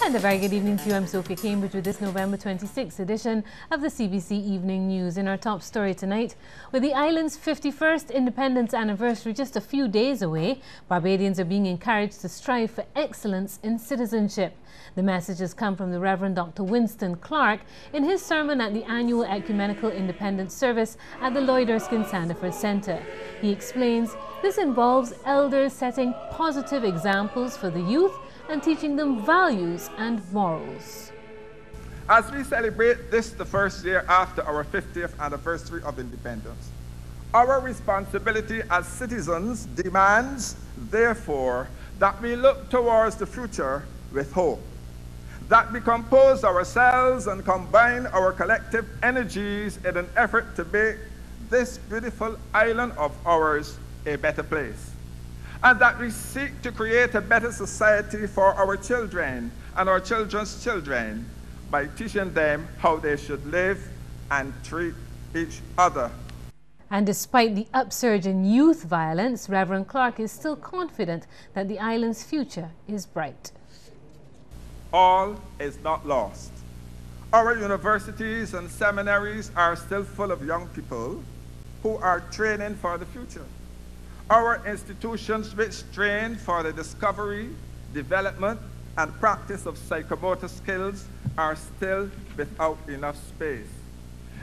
And a very good evening to you. I'm Sophia Cambridge with this November 26th edition of the CBC Evening News. In our top story tonight, with the island's 51st independence anniversary just a few days away, Barbadians are being encouraged to strive for excellence in citizenship. The message has come from the Reverend Dr. Winston Clark in his sermon at the annual Ecumenical Independence Service at the Lloyd Erskine Sandiford Centre. He explains this involves elders setting positive examples for the youth and teaching them values and morals. As we celebrate this, the first year after our 50th anniversary of independence, our responsibility as citizens demands, therefore, that we look towards the future with hope, that we compose ourselves and combine our collective energies in an effort to make this beautiful island of ours a better place, and that we seek to create a better society for our children and our children's children by teaching them how they should live and treat each other. And despite the upsurge in youth violence, Reverend Clark is still confident that the island's future is bright. All is not lost. Our universities and seminaries are still full of young people who are training for the future. Our institutions which train for the discovery, development, and practice of psychomotor skills are still without enough space.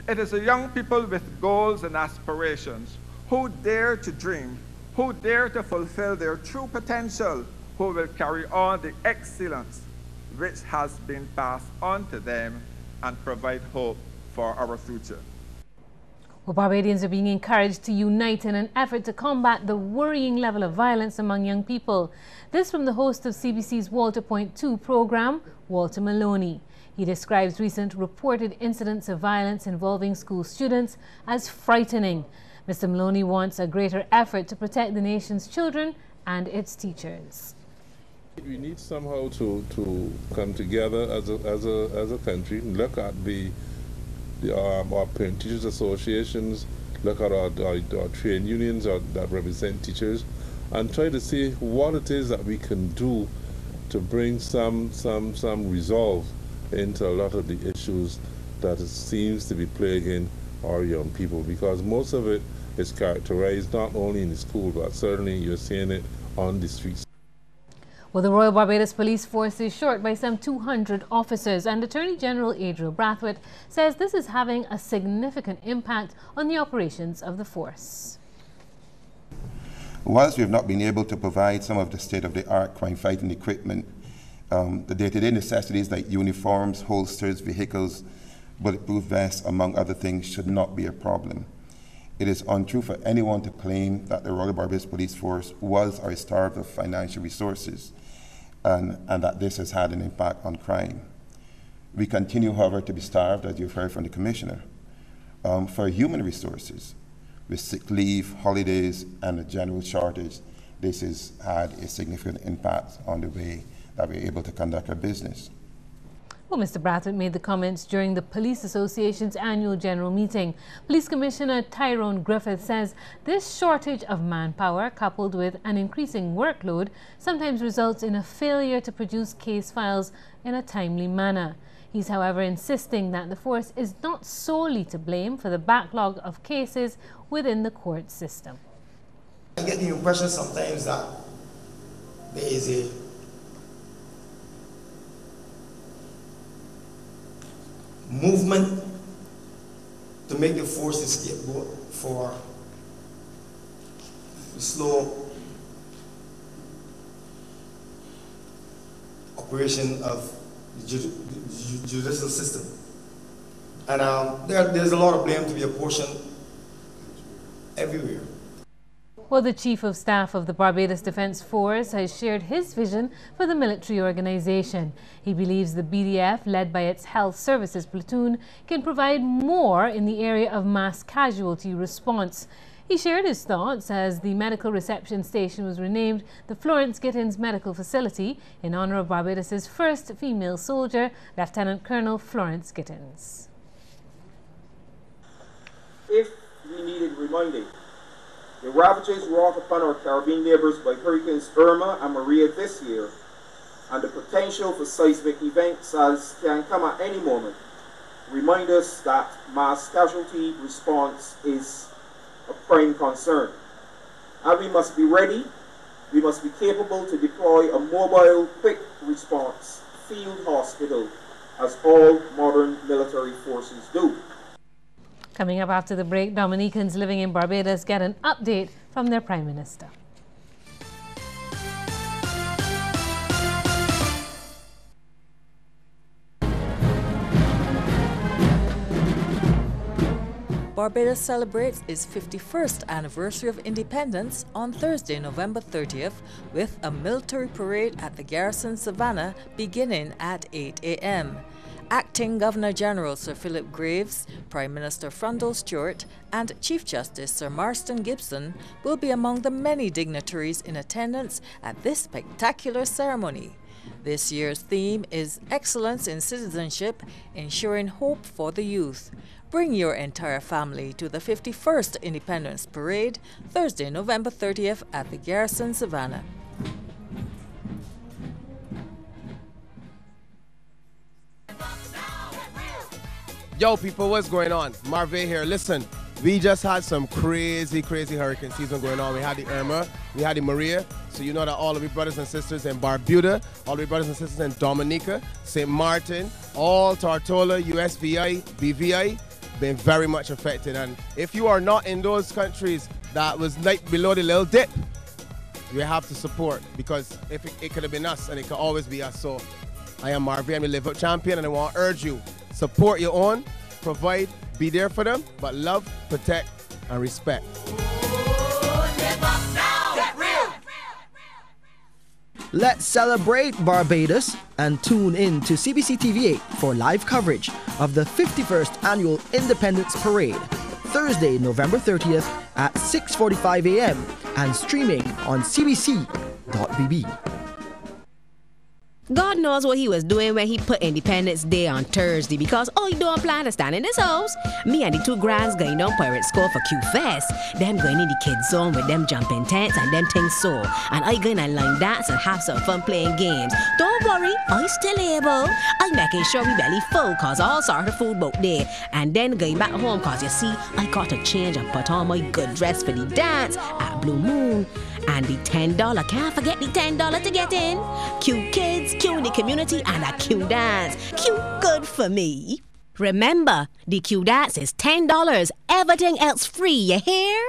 It is the young people with goals and aspirations who dare to dream, who dare to fulfill their true potential, who will carry on the excellence which has been passed on to them and provide hope for our future. Well, Barbadians are being encouraged to unite in an effort to combat the worrying level of violence among young people. This from the host of CBC's Walter Point 2 program, Walter Maloney. He describes recent reported incidents of violence involving school students as frightening. Mr. Maloney wants a greater effort to protect the nation's children and its teachers. We need somehow to come together as a country and look at our parent teachers associations, look at our trade unions that represent teachers, and try to see what it is that we can do to bring some resolve into a lot of the issues that it seems to be plaguing our young people, because most of it is characterized not only in the school, but certainly you're seeing it on the streets. Well, the Royal Barbados Police Force is short by some 200 officers, and Attorney General Adriel Brathwaite says this is having a significant impact on the operations of the force. Whilst we have not been able to provide some of the state-of-the-art crime-fighting equipment, the day-to-day necessities like uniforms, holsters, vehicles, bulletproof vests, among other things, should not be a problem. It is untrue for anyone to claim that the Royal Barbados Police Force was or is starved of financial resources, and that this has had an impact on crime. We continue, however, to be starved, as you've heard from the Commissioner, for human resources. With sick leave, holidays, and a general shortage, this has had a significant impact on the way that we're able to conduct our business. Well, Mr. Brathwaite made the comments during the Police Association's annual general meeting. Police Commissioner Tyrone Griffith says this shortage of manpower, coupled with an increasing workload, sometimes results in a failure to produce case files in a timely manner. He's, however, insisting that the force is not solely to blame for the backlog of cases within the court system. I get the impression sometimes that there is a movement to make the force a scapegoat for the slow operation of the judicial system. And there's a lot of blame to be apportioned everywhere. Well, the Chief of Staff of the Barbados Defence Force has shared his vision for the military organisation. He believes the BDF, led by its Health Services Platoon, can provide more in the area of mass casualty response. He shared his thoughts as the medical reception station was renamed the Florence Gittins Medical Facility in honour of Barbados's first female soldier, Lieutenant Colonel Florence Gittins. If we needed reminding, the ravages wrought upon our Caribbean neighbours by Hurricanes Irma and Maria this year and the potential for seismic events as can come at any moment remind us that mass casualty response is a prime concern. And we must be ready, we must be capable to deploy a mobile, quick response field hospital as all modern military forces do. Coming up after the break, Dominicans living in Barbados get an update from their Prime Minister. Barbados celebrates its 51st anniversary of independence on Thursday, November 30th, with a military parade at the Garrison Savannah beginning at 8 a.m. Acting Governor-General Sir Philip Graves, Prime Minister Frundle Stewart, and Chief Justice Sir Marston Gibson will be among the many dignitaries in attendance at this spectacular ceremony. This year's theme is Excellence in Citizenship, Ensuring Hope for the Youth. Bring your entire family to the 51st Independence Parade, Thursday, November 30th at the Garrison Savannah. Yo, people, what's going on? Marvin here. Listen, we just had some crazy hurricane season going on. We had the Irma, we had the Maria. So you know that all of your brothers and sisters in Barbuda, all of your brothers and sisters in Dominica, St. Martin, all Tortola, USVI, BVI, been very much affected. And if you are not in those countries that was like below the little dip, you have to support, because if it could have been us, and it could always be us. So I am Marvin, I'm a Live Up champion, and I want to urge you, support your own, provide, be there for them, but love, protect, and respect. Let's celebrate Barbados and tune in to CBC TV 8 for live coverage of the 51st Annual Independence Parade, Thursday, November 30th at 6:45 a.m. and streaming on cbc.bb. God knows what he was doing when he put Independence Day on Thursday, because you don't plan to stand in this house. Me and the two grands going down Pirate School for Q-Fest. Them going in the kids zone with them jumping tents and them things so. And I going to line dance and have some fun playing games. Don't worry, I still able. I making sure we belly full, cause all sort of food both there. And then going back home, cause you see, I got to change and put on my good dress for the dance at Blue Moon. And the $10, can't forget the $10 to get in. Cute kids, cute in the community, and a cute dance. Cute good for me. Remember, the cute dance is $10. Everything else free, you hear?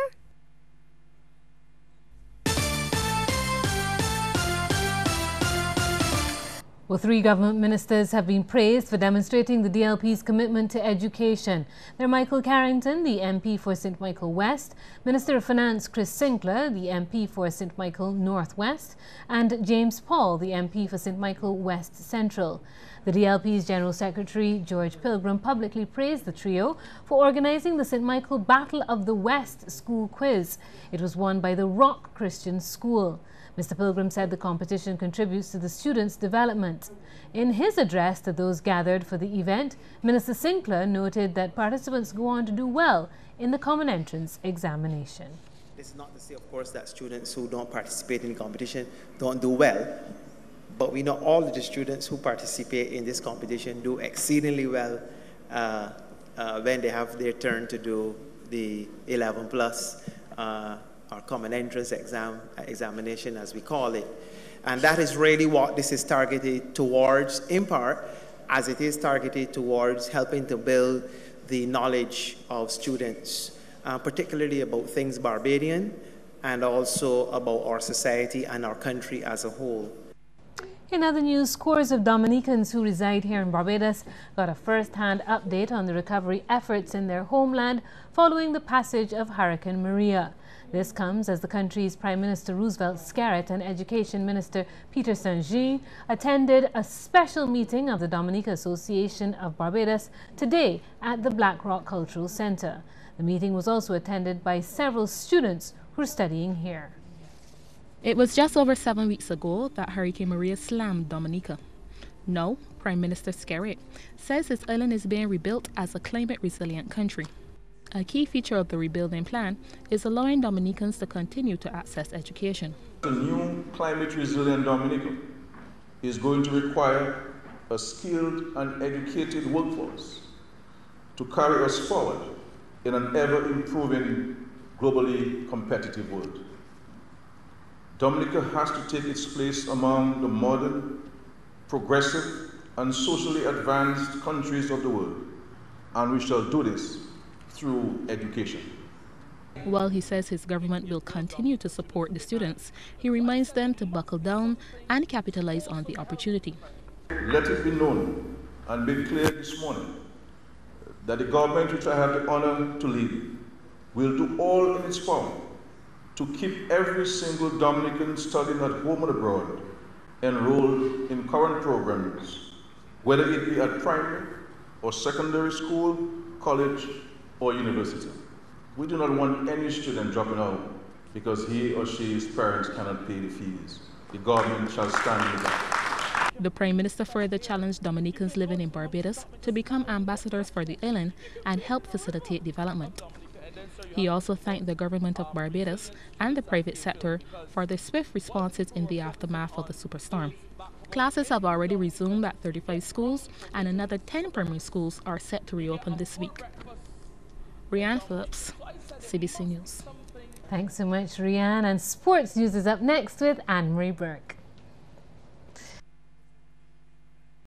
Well, 3 government ministers have been praised for demonstrating the DLP's commitment to education. They're Michael Carrington, the MP for St. Michael West, Minister of Finance Chris Sinclair, the MP for St. Michael North West, and James Paul, the MP for St. Michael West Central. The DLP's General Secretary, George Pilgrim, publicly praised the trio for organising the St. Michael Battle of the West school quiz. It was won by the Rock Christian School. Mr. Pilgrim said the competition contributes to the students' development. In his address to those gathered for the event, Minister Sinclair noted that participants go on to do well in the Common Entrance examination. This is not to say, of course, that students who don't participate in the competition don't do well, but we know all of the students who participate in this competition do exceedingly well when they have their turn to do the 11 plus our common entrance examination, as we call it. And that is really what this is targeted towards, in part, as it is targeted towards helping to build the knowledge of students, particularly about things Barbadian, and also about our society and our country as a whole. In other news, scores of Dominicans who reside here in Barbados got a first-hand update on the recovery efforts in their homeland following the passage of Hurricane Maria. This comes as the country's Prime Minister Roosevelt Scarrett and Education Minister Peter St-Jean attended a special meeting of the Dominica Association of Barbados today at the Black Rock Cultural Centre. The meeting was also attended by several students who are studying here. It was just over 7 weeks ago that Hurricane Maria slammed Dominica. Now, Prime Minister Scarrett says his island is being rebuilt as a climate-resilient country. A key feature of the rebuilding plan is allowing Dominicans to continue to access education. A new climate-resilient Dominica. is going to require a skilled and educated workforce to carry us forward in an ever-improving, globally competitive world. Dominica has to take its place among the modern, progressive, and socially advanced countries of the world, and we shall do this through education. While he says his government will continue to support the students, he reminds them to buckle down and capitalize on the opportunity. Let it be known and be clear this morning that the government which I have the honor to lead will do all in its power to keep every single Dominican studying at home and abroad enrolled in current programs, whether it be at primary or secondary school, college, or university. We do not want any student dropping out because he or she's parents cannot pay the fees. The government shall stand with them. The Prime Minister further challenged Dominicans living in Barbados to become ambassadors for the island and help facilitate development. He also thanked the government of Barbados and the private sector for their swift responses in the aftermath of the superstorm. Classes have already resumed at 35 schools, and another 10 primary schools are set to reopen this week. Rianne Phillips, CBC News. Thanks so much, Rianne. And sports news is up next with Anne-Marie Burke.